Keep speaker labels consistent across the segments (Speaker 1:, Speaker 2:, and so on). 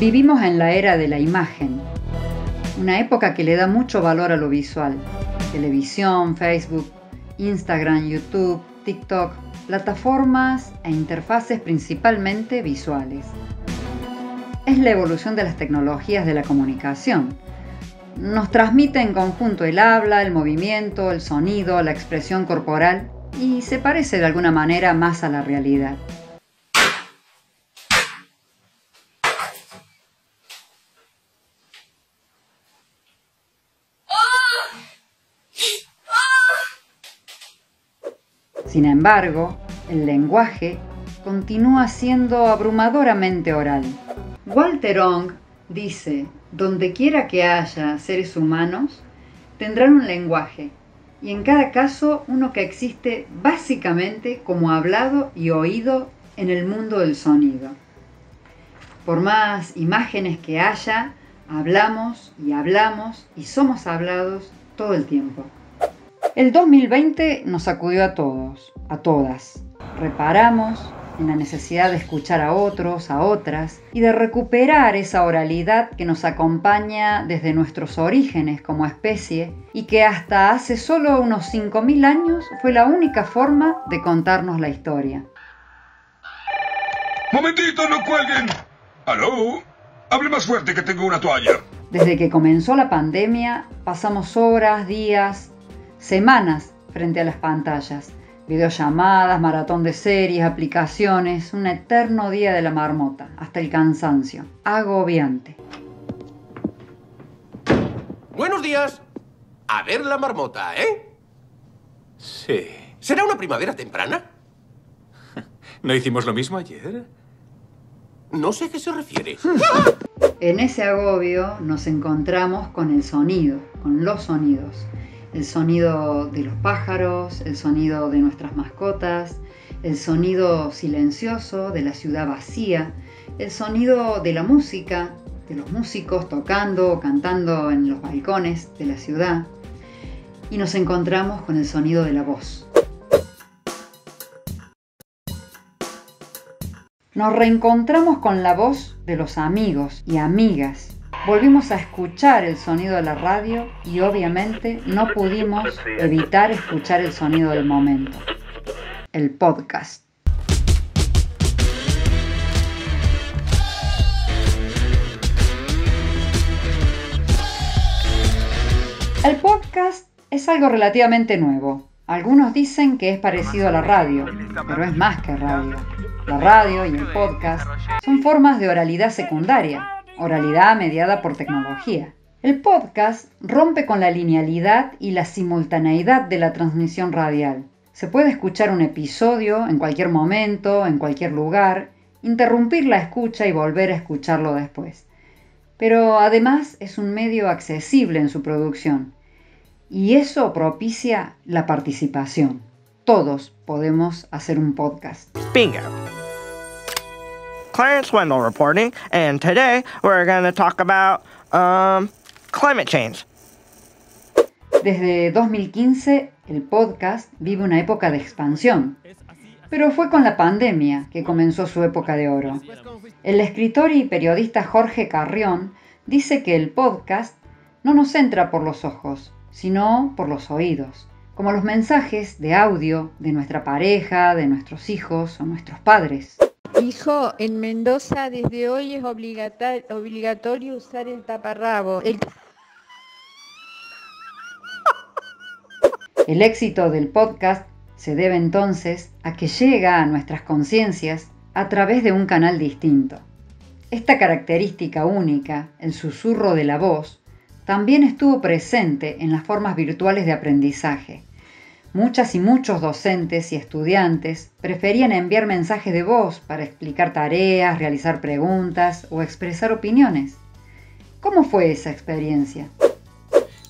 Speaker 1: Vivimos en la era de la imagen, una época que le da mucho valor a lo visual. Televisión, Facebook, Instagram, YouTube, TikTok, plataformas e interfaces principalmente visuales. Es la evolución de las tecnologías de la comunicación. Nos transmite en conjunto el habla, el movimiento, el sonido, la expresión corporal y se parece de alguna manera más a la realidad. Sin embargo, el lenguaje continúa siendo abrumadoramente oral. Walter Ong dice: donde quiera que haya seres humanos, tendrán un lenguaje, y en cada caso uno que existe básicamente como hablado y oído en el mundo del sonido. Por más imágenes que haya, hablamos y somos hablados todo el tiempo. El 2020 nos sacudió a todos, a todas. Reparamos en la necesidad de escuchar a otros, a otras, y de recuperar esa oralidad que nos acompaña desde nuestros orígenes como especie y que hasta hace solo unos 5.000 años fue la única forma de contarnos la historia.
Speaker 2: ¡Momentito, no cuelguen! ¿Aló? Hable más fuerte que tengo una toalla.
Speaker 1: Desde que comenzó la pandemia, pasamos horas, días, semanas frente a las pantallas. Videollamadas, maratón de series, aplicaciones, un eterno día de la marmota, hasta el cansancio. Agobiante.
Speaker 3: Buenos días. A ver la marmota, ¿eh?
Speaker 4: Sí.
Speaker 3: ¿Será una primavera temprana?
Speaker 4: ¿No hicimos lo mismo ayer?
Speaker 3: No sé a qué se refiere.
Speaker 1: En ese agobio nos encontramos con el sonido, con los sonidos. El sonido de los pájaros, el sonido de nuestras mascotas, el sonido silencioso de la ciudad vacía, el sonido de la música, de los músicos tocando o cantando en los balcones de la ciudad. Y nos encontramos con el sonido de la voz. Nos reencontramos con la voz de los amigos y amigas. Volvimos a escuchar el sonido de la radio y obviamente no pudimos evitar escuchar el sonido del momento, el podcast. El podcast es algo relativamente nuevo. Algunos dicen que es parecido a la radio, pero es más que radio. La radio y el podcast son formas de oralidad secundaria. Oralidad mediada por tecnología. El podcast rompe con la linealidad y la simultaneidad de la transmisión radial. Se puede escuchar un episodio en cualquier momento, en cualquier lugar, interrumpir la escucha y volver a escucharlo después. Pero además es un medio accesible en su producción. Y eso propicia la participación. Todos podemos hacer un podcast.
Speaker 5: Bingo. Clarence Wendell reporting, and today we're going to talk about climate change.
Speaker 1: Desde 2015, el podcast vive una época de expansión, pero fue con la pandemia que comenzó su época de oro. El escritor y periodista Jorge Carrión dice que el podcast no nos entra por los ojos, sino por los oídos, como los mensajes de audio de nuestra pareja, de nuestros hijos o nuestros padres.
Speaker 6: Hijo, en Mendoza desde hoy es obligatorio usar el taparrabo.
Speaker 1: El éxito del podcast se debe entonces a que llega a nuestras conciencias a través de un canal distinto. Esta característica única, el susurro de la voz, también estuvo presente en las formas virtuales de aprendizaje. Muchas y muchos docentes y estudiantes preferían enviar mensajes de voz para explicar tareas, realizar preguntas o expresar opiniones. ¿Cómo fue esa experiencia?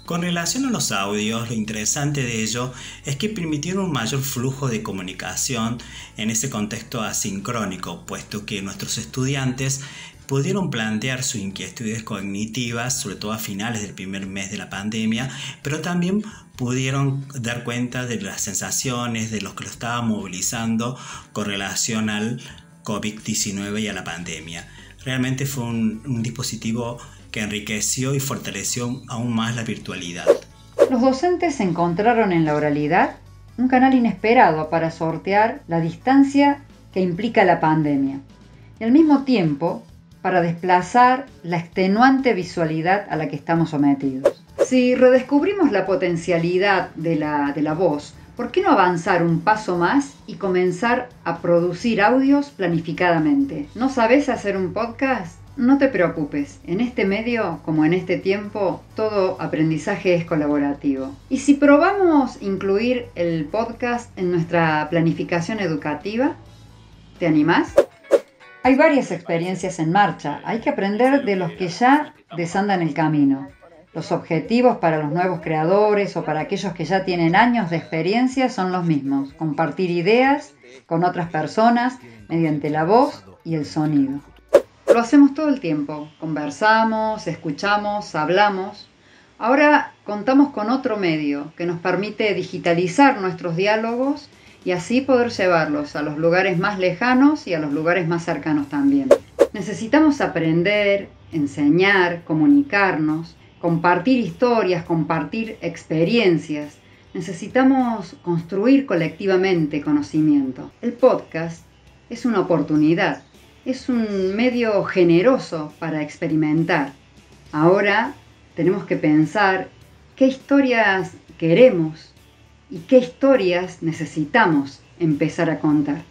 Speaker 7: Con relación a los audios, lo interesante de ello es que permitieron un mayor flujo de comunicación en ese contexto asincrónico, puesto que nuestros estudiantes pudieron plantear sus inquietudes cognitivas, sobre todo a finales del primer mes de la pandemia, pero también pudieron dar cuenta de las sensaciones, de lo que lo estaba movilizando con relación al COVID-19 y a la pandemia. Realmente fue un dispositivo que enriqueció y fortaleció aún más la virtualidad.
Speaker 1: Los docentes encontraron en la oralidad un canal inesperado para sortear la distancia que implica la pandemia y al mismo tiempo para desplazar la extenuante visualidad a la que estamos sometidos. Si redescubrimos la potencialidad de la voz, ¿por qué no avanzar un paso más y comenzar a producir audios planificadamente? ¿No sabes hacer un podcast? No te preocupes, en este medio, como en este tiempo, todo aprendizaje es colaborativo. Y si probamos incluir el podcast en nuestra planificación educativa, ¿te animás? Hay varias experiencias en marcha, hay que aprender de los que ya desandan el camino. Los objetivos para los nuevos creadores o para aquellos que ya tienen años de experiencia son los mismos: compartir ideas con otras personas mediante la voz y el sonido. Lo hacemos todo el tiempo, conversamos, escuchamos, hablamos. Ahora contamos con otro medio que nos permite digitalizar nuestros diálogos y así poder llevarlos a los lugares más lejanos y a los lugares más cercanos también. Necesitamos aprender, enseñar, comunicarnos, compartir historias, compartir experiencias. Necesitamos construir colectivamente conocimiento. El podcast es una oportunidad, es un medio generoso para experimentar. Ahora tenemos que pensar qué historias queremos y qué historias necesitamos empezar a contar.